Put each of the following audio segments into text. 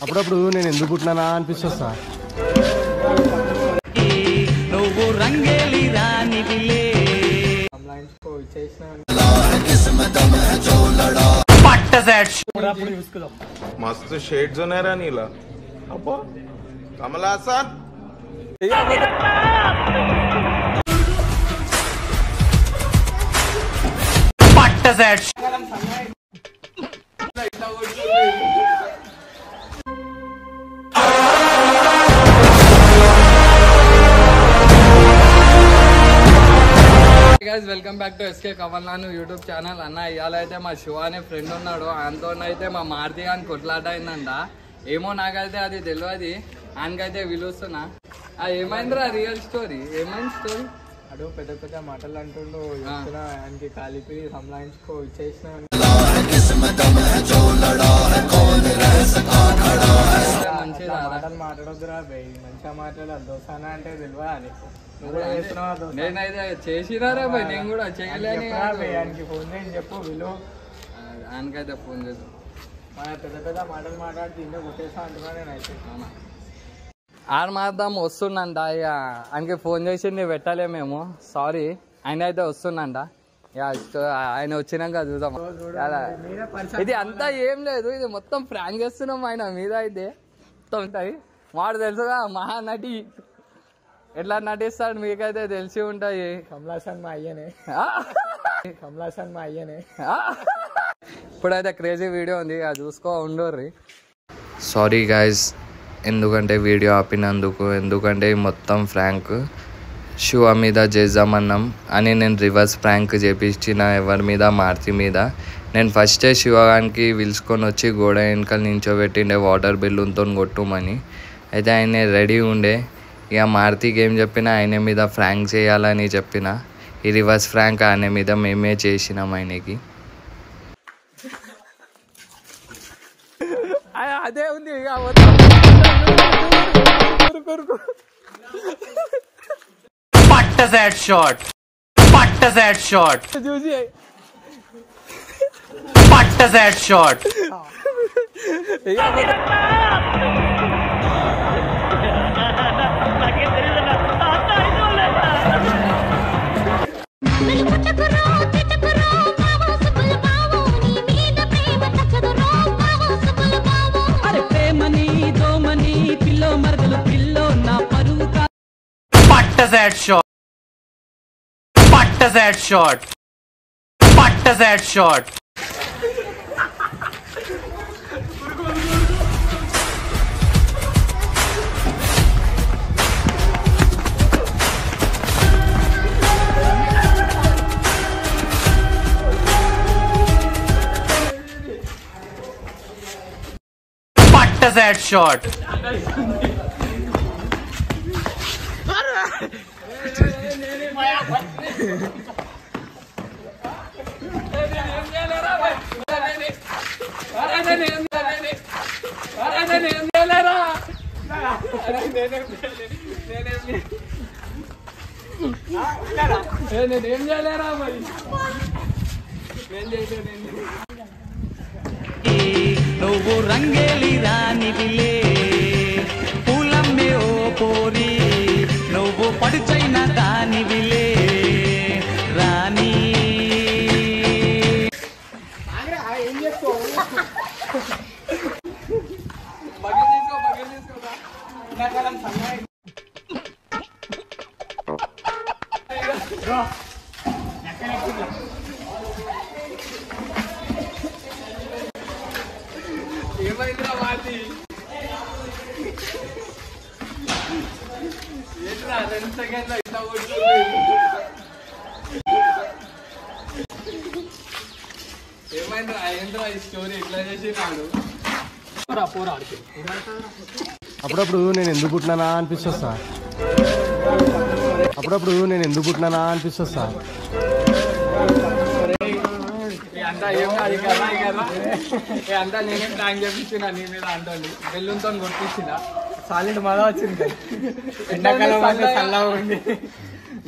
అప్పుడప్పుడు నేను ఎందుకు పుట్టినానా అనిపిస్తుంది సార్. నువ్వు రంగేలి రానివిలే मस्त शेड्स ఉన్నాయి రా నీలా అబ్బా కమల్ హాసన్ పట్ట set guys, welcome back to SK Kamal Nanu YouTube channel. అన్న ఇవాళ అయితే మా శివ అనే ఫ్రెండ్ ఉన్నాడు, ఆయనతో అయితే మా మారుతి అని కొట్లాట అయిందంట. ఏమో నాకైతే అది తెలియదు, ఆయనకైతే పిలుస్తున్నా. ఏమైందిరా రియల్ స్టోరీ? ఏమైంది స్టోరీ? అడు పెద్ద పెద్ద మాటలు అంటుండు, ఆయనకి కలిపి సంలాయించుకో ఇచ్చేసిన మాటలు మాట్లాడొద్దురా బై, మంచిగా మాట్లాడాలి. దోస్తానా అంటే తెలియదా నీకు? నేనైతే చేసినారా బై, నేను కూడా చేయలేని. ఆయనకి ఫోన్ చేసి చెప్పు, విలువ ఆయనకైతే ఫోన్ చేసు. మన పెద్ద పెద్ద మాటలు మాట్లాడి తింటే కొట్టేస్తా అంటున్నా నేనైతే. ఆడ మాత్రం వస్తుండంట, ఇక ఆయనకి ఫోన్ చేసి పెట్టాలే మేము. సారీ, ఆయన అయితే వస్తుండంట. ఆయన వచ్చినాక చూద్దాం. ఇది అంతా ఏం లేదు, ఇది మొత్తం ప్రాంక్ చేస్తున్నాం ఆయన మీద. అయితే మొత్తం ఉంటాయి, వాడు తెలుసుగా మహానటి ఎట్లా నటిస్తాడు మీకైతే తెలిసి ఉంటాయి. కమల్ హాసన్ మా అయ్యనే, కమల్ హాసన్ మా అయ్యనే. ఇప్పుడైతే క్రేజీ వీడియో ఉంది, అది చూసుకో ఉండోర్రి. సారీ గాయస్, ఎందుకంటే వీడియో ఆపినందుకు. ఎందుకంటే మొత్తం ఫ్రాంక్ శివ మీద చేద్దామన్నాం అని నేను రివర్స్ ఫ్రాంక్ చేపించిన ఎవరి మీద, మారుతి మీద. నేను ఫస్టే శివగానికి పిలుచుకొని వచ్చి గోడ వెనకాల నించోబెట్టిండే వాటర్ బిల్లుతో కొట్టుమని. అయితే ఆయన రెడీ ఉండే. ఇక మారుతికి ఏం చెప్పినా ఆయన మీద ఫ్రాంక్ చేయాలని చెప్పిన. ఈ రివర్స్ ఫ్రాంక్ ఆయన మీద మేమే చేసినాం ఆయనకి. అదే ఉంది పట్ట సెట్ షాట్, పట్ట సెట్ షాట్ చూసి పట్ట set shot. Set shot, patta set shot, patta set shot. Patta set shot. నేనేం చేయలేరా మరి, నువ్వు రంగేలి రానివిలే పూలమ్మే ఓ పోరి, నువ్వు పడుచైన దానివిలే రాణి. ఏం చేస్తావు? ఏమైందిరా మాది? ఏంట్రా 2 సెకండ్లో ఇట్లా కొడుతుంది? ఏమైందిరా? ఏంద్రా ఈ స్టోరీ ఇట్లా చేసినాడు? అప్పుడప్పుడు నేను ఎందుకు పుట్టినానా అనిపిస్తుంది సార్. అప్పుడప్పుడు నేను ఎందుకు పుట్టినానా అనిపిస్తుంది సార్. అంతా ఏం కాదు కదా, అంతా నేనేం ట్యాంక్ చేపించిన నీ మీద అంటాను. బెల్లుతో కొట్టించిన సాలిడ్ మదా వచ్చింది. ఎండాకాలం చల్లగా ఉంది,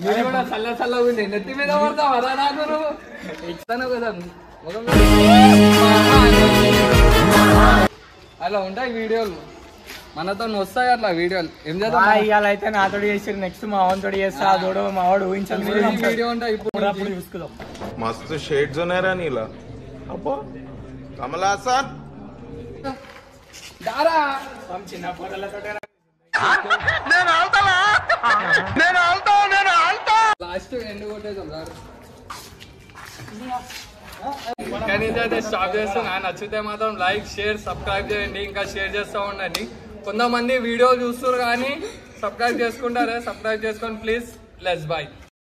మీరు కూడా చల్లగా ఉంది. నెత్తి మీద పడతావు అలా నాకు ఇస్తాను కదా. అలా ఉంటాయి వీడియోలు, మనతో వస్తాయి అట్లా వీడియోలు. ఏం చేద్దాం ఇవాళ అయితే నాతో చేసి నెక్స్ట్ మా వాడితో చేస్తా. అదోడు మా వాడు ఊహించదు వీడియో ఉంటాయి ఇప్పుడు అప్పుడు చూసుకుందాం. మస్తు షేడ్స్ ఉన్నాయరా నీలా. అబ్బా కమల్ హాసన్ దారా చిన్న పొరలతో లాస్ట్ ఎండ్ కొట్టేద్దాం సార్. కానీ ఇదైతే స్టాప్ చేస్తాను. నచ్చితే మాత్రం లైక్ షేర్ సబ్స్క్రైబ్ చేయండి, ఇంకా షేర్ చేస్తూ ఉండండి. కొంతమంది వీడియో చూస్తారు కానీ సబ్స్క్రైబ్ చేసుకుంటారే, సబ్స్క్రైబ్ చేసుకోండి ప్లీజ్. Let's by.